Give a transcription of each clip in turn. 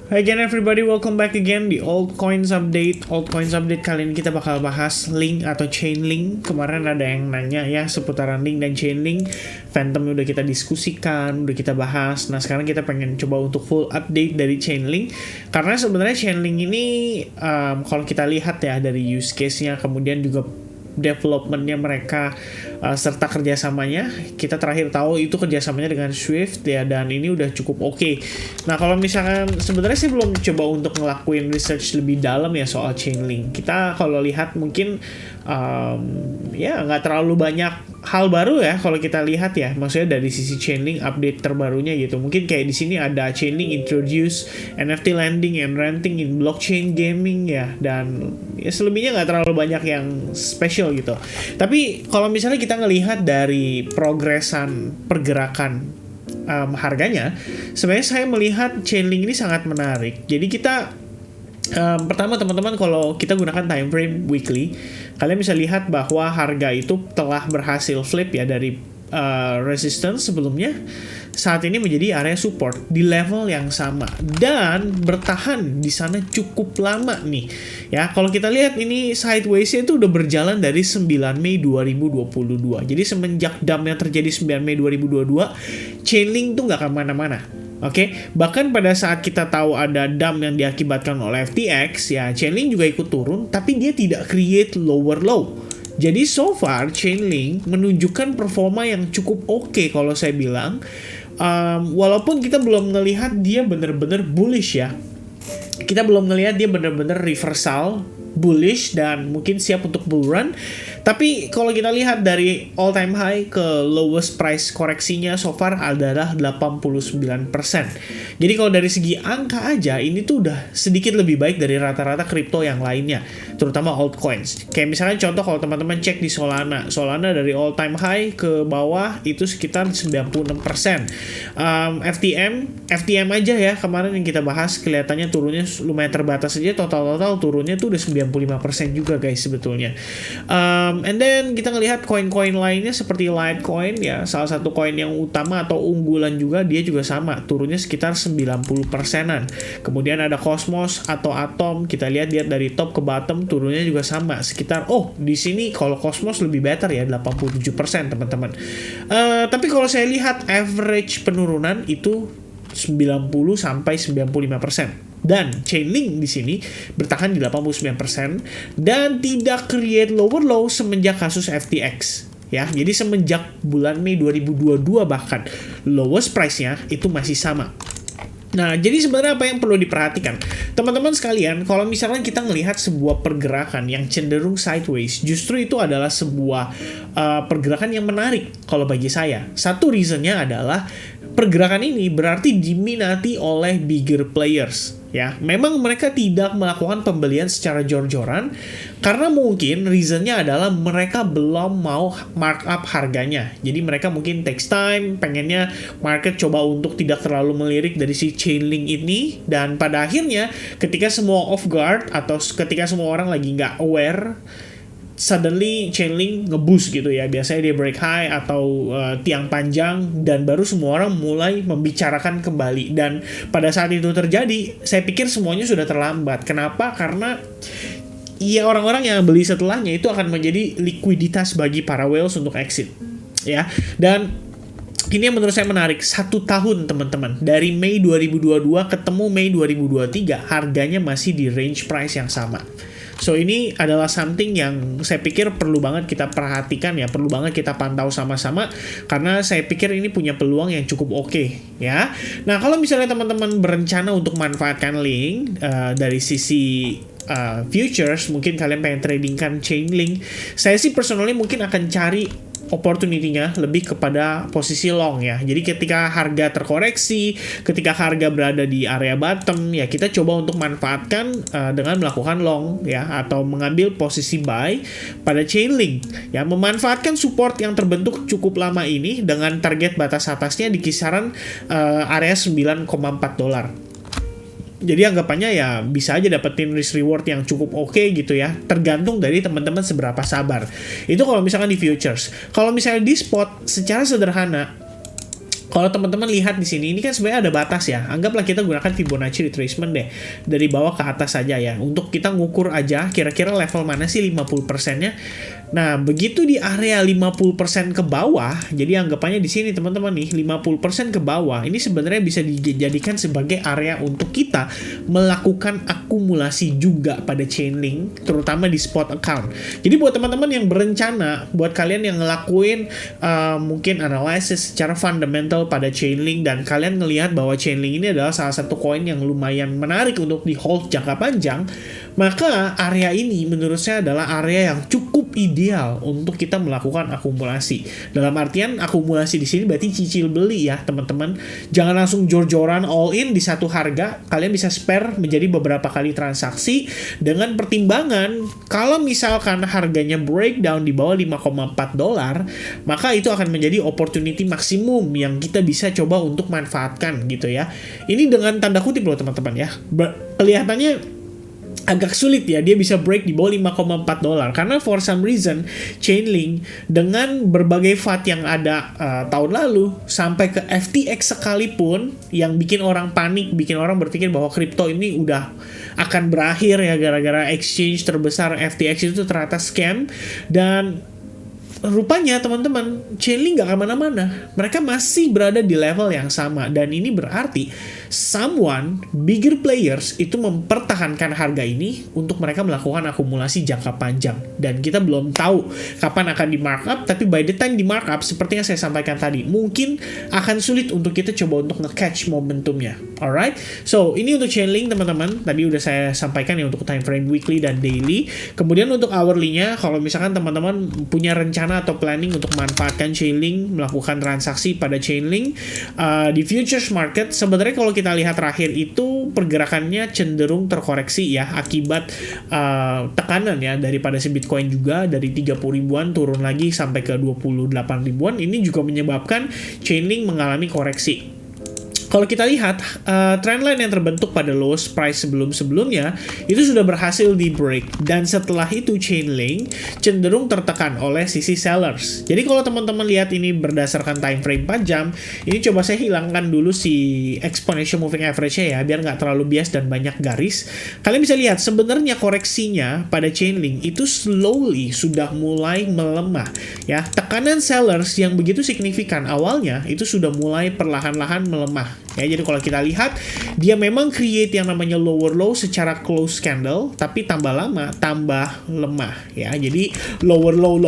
Hi again everybody, welcome back again di Altcoins Update. Altcoins Update kali ini kita bakal bahas Link atau Chainlink. Kemarin ada yang nanya ya seputaran Link dan Chainlink. Phantom udah kita diskusikan, udah kita bahas. Nah sekarang kita pengen coba untuk full update dari Chainlink. Karena sebenarnya Chainlink ini kalau kita lihat ya dari use case-nya, kemudian juga developmentnya mereka serta kerjasamanya, kita terakhir tahu itu kerjasamanya dengan Swift ya, dan ini udah cukup oke. Nah kalau misalkan sebenarnya sih belum coba untuk ngelakuin research lebih dalam ya soal Chainlink. Kita kalau lihat mungkin ya nggak terlalu banyak hal baru ya kalau kita lihat ya, maksudnya dari sisi Chainlink update terbarunya gitu. Mungkin kayak di sini ada Chainlink introduce NFT lending and renting in blockchain gaming ya, dan ya selebihnya nggak terlalu banyak yang special gitu. Tapi kalau misalnya kita ngelihat dari progresan pergerakan harganya, sebenarnya saya melihat Chainlink ini sangat menarik. Jadi kita pertama teman-teman, kalau kita gunakan time frame weekly, kalian bisa lihat bahwa harga itu telah berhasil flip ya dari resistance sebelumnya, saat ini menjadi area support di level yang sama dan bertahan di sana cukup lama nih ya. Kalau kita lihat ini sideways-nya itu udah berjalan dari 9 Mei 2022. Jadi semenjak dump yang terjadi 9 Mei 2022, Chainlink tuh nggak kemana-mana. Oke, bahkan pada saat kita tahu ada dump yang diakibatkan oleh FTX ya, Chainlink juga ikut turun, tapi dia tidak create lower low. Jadi so far Chainlink menunjukkan performa yang cukup oke kalau saya bilang, walaupun kita belum melihat dia benar-benar bullish ya, kita belum melihat dia benar-benar reversal bullish dan mungkin siap untuk bull run. Tapi kalau kita lihat dari all time high ke lowest price koreksinya so far adalah 89%. Jadi kalau dari segi angka aja ini tuh udah sedikit lebih baik dari rata-rata kripto yang lainnya, terutama altcoins. Kayak misalnya contoh kalau teman-teman cek di Solana dari all time high ke bawah itu sekitar 96%. FTM aja ya kemarin yang kita bahas kelihatannya turunnya lumayan terbatas aja, total turunnya tuh udah 95% juga guys sebetulnya. And then kita ngelihat koin-koin lainnya seperti Litecoin ya, salah satu koin yang utama atau unggulan juga, dia juga sama turunnya sekitar 90%-an. Kemudian ada Cosmos atau Atom, kita lihat dari top ke bottom turunnya juga sama sekitar, di sini kalau Cosmos lebih better ya 87% teman-teman. Tapi kalau saya lihat average penurunan itu 90 sampai 95%. Dan Chainlink di sini bertahan di 89% dan tidak create lower low semenjak kasus FTX. Ya, jadi semenjak bulan Mei 2022 bahkan lowest price-nya itu masih sama. Nah, jadi sebenarnya apa yang perlu diperhatikan? Teman-teman sekalian, kalau misalnya kita melihat sebuah pergerakan yang cenderung sideways, justru itu adalah sebuah pergerakan yang menarik kalau bagi saya. Satu reasonnya adalah pergerakan ini berarti diminati oleh bigger players. Ya, memang mereka tidak melakukan pembelian secara jor-joran karena mungkin reasonnya adalah mereka belum mau markup harganya. Jadi mereka mungkin takes time, pengennya market coba untuk tidak terlalu melirik dari si Chainlink ini, dan pada akhirnya ketika semua off guard atau ketika semua orang lagi nggak aware, suddenly Chainlink nge-boost gitu ya. Biasanya dia break high atau tiang panjang dan baru semua orang mulai membicarakan kembali. Dan pada saat itu terjadi, saya pikir semuanya sudah terlambat. Kenapa? Karena ya orang-orang yang beli setelahnya itu akan menjadi likuiditas bagi para whales untuk exit. Ya. Dan ini yang menurut saya menarik, 1 tahun teman-teman, dari Mei 2022 ketemu Mei 2023, harganya masih di range price yang sama. So ini adalah something yang saya pikir perlu banget kita perhatikan ya, perlu banget kita pantau sama-sama, karena saya pikir ini punya peluang yang cukup oke ya. Nah kalau misalnya teman-teman berencana untuk manfaatkan Link dari sisi futures, mungkin kalian pengen tradingkan Chainlink, saya sih personally mungkin akan cari opportunity-nya lebih kepada posisi long ya. Jadi ketika harga terkoreksi, ketika harga berada di area bottom ya, kita coba untuk manfaatkan dengan melakukan long ya, atau mengambil posisi buy pada Chainlink ya, memanfaatkan support yang terbentuk cukup lama ini dengan target batas atasnya di kisaran area $9,4. Jadi anggapannya ya bisa aja dapetin risk reward yang cukup oke gitu ya, tergantung dari teman-teman seberapa sabar. Itu kalau misalkan di futures. Kalau misalnya di spot, secara sederhana Kalau teman-teman lihat di sini, ini kan sebenarnya ada batas ya. Anggaplah kita gunakan Fibonacci retracement deh. Dari bawah ke atas saja ya. Untuk kita ngukur aja kira-kira level mana sih 50%-nya. Nah, begitu di area 50% ke bawah, jadi anggapannya di sini teman-teman nih, 50% ke bawah, ini sebenarnya bisa dijadikan sebagai area untuk kita melakukan akumulasi juga pada Chainlink, terutama di spot account. Jadi buat teman-teman yang berencana, buat kalian yang ngelakuin mungkin analisis secara fundamental pada Chainlink, dan kalian ngelihat bahwa Chainlink ini adalah salah satu koin yang lumayan menarik untuk di hold jangka panjang, maka area ini menurut saya adalah area yang cukup ideal untuk kita melakukan akumulasi. Dalam artian akumulasi di sini berarti cicil beli ya teman-teman. Jangan langsung jor-joran all in di satu harga. Kalian bisa spare menjadi beberapa kali transaksi dengan pertimbangan kalau misalkan harganya breakdown di bawah 5,4 dolar, maka itu akan menjadi opportunity maksimum yang kita bisa coba untuk manfaatkan gitu ya. Ini dengan tanda kutip loh teman-teman ya. Kelihatannya agak sulit ya, dia bisa break di bawah 5,4 dolar karena for some reason Chainlink dengan berbagai FUD yang ada tahun lalu sampai ke FTX sekalipun yang bikin orang panik, bikin orang berpikir bahwa kripto ini udah akan berakhir ya gara-gara exchange terbesar FTX itu ternyata scam. Dan rupanya teman-teman, Chainlink gak kemana-mana. Mereka masih berada di level yang sama. Dan ini berarti bigger players itu mempertahankan harga ini untuk mereka melakukan akumulasi jangka panjang. Dan kita belum tahu kapan akan di markup, tapi by the time di markup, seperti yang saya sampaikan tadi, mungkin akan sulit untuk kita coba untuk nge-catch momentumnya. Alright? So, ini untuk Chainlink teman-teman. Tadi udah saya sampaikan ya untuk time frame weekly dan daily. Kemudian untuk hourly-nya, kalau misalkan teman-teman punya rencana atau planning untuk manfaatkan Chainlink, melakukan transaksi pada Chainlink di futures market, sebenarnya kalau kita lihat terakhir itu pergerakannya cenderung terkoreksi ya akibat tekanan ya daripada si Bitcoin juga dari 30 ribuan turun lagi sampai ke 28 ribuan. Ini juga menyebabkan Chainlink mengalami koreksi. Kalau kita lihat trendline yang terbentuk pada lowest price sebelum-sebelumnya itu sudah berhasil di break, dan setelah itu Chainlink cenderung tertekan oleh sisi sellers. Jadi kalau teman-teman lihat ini berdasarkan time frame 4 jam, ini coba saya hilangkan dulu si exponential moving average-nya ya biar nggak terlalu bias dan banyak garis. Kalian bisa lihat sebenarnya koreksinya pada Chainlink itu slowly sudah mulai melemah ya. Tekanan sellers yang begitu signifikan awalnya itu sudah mulai perlahan-lahan melemah. Ya, jadi kalau kita lihat dia memang create yang namanya lower low secara close candle, tapi tambah lama tambah lemah ya. Jadi lower low,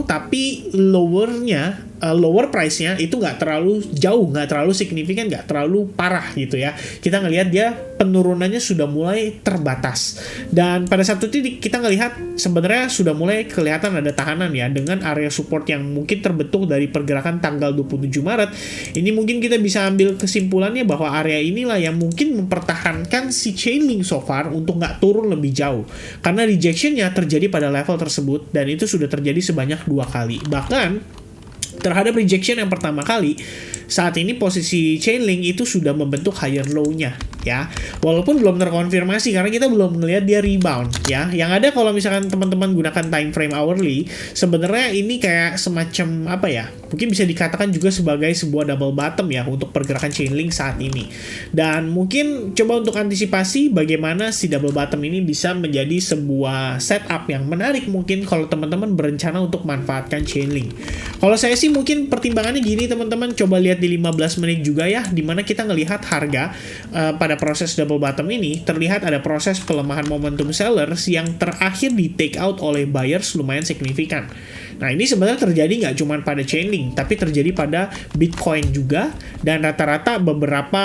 tapi lower price-nya itu nggak terlalu jauh, nggak terlalu signifikan, nggak terlalu parah gitu ya. Kita ngelihat dia penurunannya sudah mulai terbatas. Dan pada satu titik kita ngelihat sebenarnya sudah mulai kelihatan ada tahanan ya dengan area support yang mungkin terbentuk dari pergerakan tanggal 27 Maret. Ini mungkin kita bisa ambil kesimpulannya bahwa area inilah yang mungkin mempertahankan si Chainlink so far untuk nggak turun lebih jauh. Karena rejection-nya terjadi pada level tersebut dan itu sudah terjadi sebanyak 2 kali. Bahkan terhadap rejection yang pertama kali, saat ini posisi Chainlink itu sudah membentuk higher low-nya ya. Walaupun belum terkonfirmasi karena kita belum melihat dia rebound ya. Yang ada kalau misalkan teman-teman gunakan time frame hourly, sebenarnya ini kayak semacam apa ya? Mungkin bisa dikatakan juga sebagai sebuah double bottom ya untuk pergerakan Chainlink saat ini. Dan mungkin coba untuk antisipasi bagaimana si double bottom ini bisa menjadi sebuah setup yang menarik mungkin kalau teman-teman berencana untuk manfaatkan Chainlink. Kalau saya sih mungkin pertimbangannya gini teman-teman, coba lihat di 15 menit juga ya, dimana kita ngelihat harga pada proses double bottom ini terlihat ada proses pelemahan momentum sellers yang terakhir di take out oleh buyers lumayan signifikan. Nah ini sebenarnya terjadi nggak cuma pada Chainlink, tapi terjadi pada Bitcoin juga dan rata-rata beberapa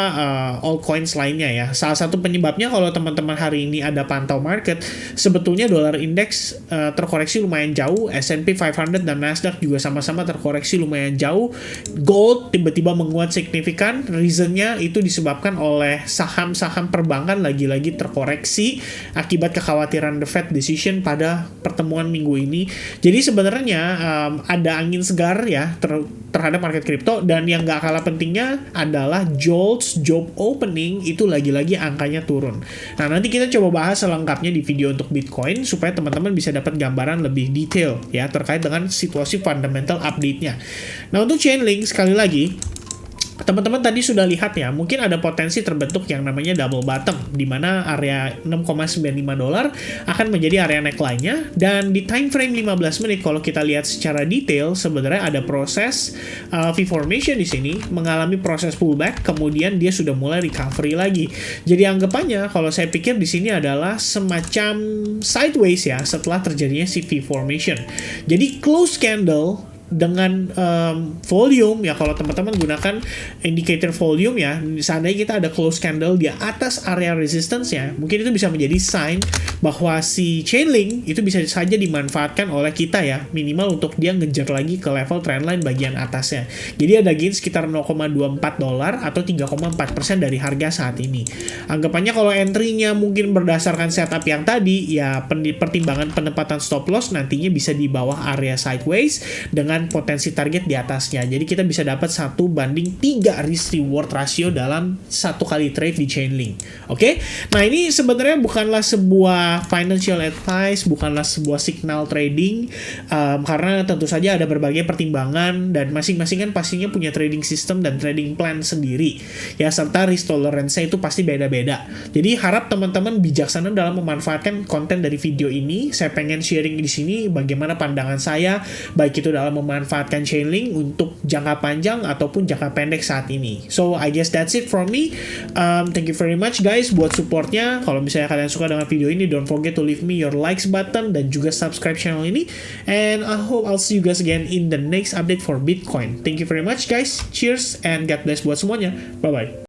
altcoins lainnya ya. Salah satu penyebabnya kalau teman-teman hari ini ada pantau market, sebetulnya dolar index terkoreksi lumayan jauh, S&P 500 dan Nasdaq juga sama-sama terkoreksi lumayan jauh. Gold tiba-tiba menguat signifikan, reasonnya itu disebabkan oleh saham-saham perbankan lagi-lagi terkoreksi akibat kekhawatiran the Fed decision pada pertemuan minggu ini. Jadi sebenarnya ada angin segar ya terhadap market kripto, dan yang gak kalah pentingnya adalah JOLTS job opening itu lagi-lagi angkanya turun. Nah nanti kita coba bahas selengkapnya di video untuk Bitcoin supaya teman-teman bisa dapat gambaran lebih detail ya terkait dengan situasi fundamental update-nya. Nah untuk Chainlink sekali lagi teman-teman tadi sudah lihat ya, mungkin ada potensi terbentuk yang namanya double bottom, di mana area $6,95 akan menjadi area neckline-nya, dan di time frame 15 menit kalau kita lihat secara detail, sebenarnya ada proses V-formation di sini, mengalami proses pullback, kemudian dia sudah mulai recovery lagi. Jadi anggapannya, kalau saya pikir di sini adalah semacam sideways ya, setelah terjadinya si V-formation. Jadi close candle dengan volume ya, kalau teman-teman gunakan indicator volume ya, seandainya kita ada close candle di atas area resistance ya, mungkin itu bisa menjadi sign bahwa si Chainlink itu bisa saja dimanfaatkan oleh kita ya, minimal untuk dia ngejar lagi ke level trendline bagian atasnya. Jadi ada gain sekitar $0,24 atau 3,4% dari harga saat ini. Anggapannya kalau entry-nya mungkin berdasarkan setup yang tadi ya, pertimbangan penempatan stop loss nantinya bisa di bawah area sideways dengan potensi target di atasnya. Jadi kita bisa dapat 1:3 risk reward ratio dalam satu kali trade di Chainlink. Oke? Nah, ini sebenarnya bukanlah sebuah financial advice, bukanlah sebuah signal trading, karena tentu saja ada berbagai pertimbangan dan masing-masing kan pastinya punya trading system dan trading plan sendiri. Ya, serta risk tolerance-nya itu pasti beda-beda. Jadi harap teman-teman bijaksana dalam memanfaatkan konten dari video ini. Saya pengen sharing di sini bagaimana pandangan saya, baik itu dalam memanfaatkan Chainlink untuk jangka panjang ataupun jangka pendek saat ini. So, I guess that's it from me. Thank you very much guys buat supportnya. Kalau misalnya kalian suka dengan video ini, don't forget to leave me your likes button dan juga subscribe channel ini. And I hope I'll see you guys again in the next update for Bitcoin. Thank you very much guys. Cheers and God bless buat semuanya. Bye-bye.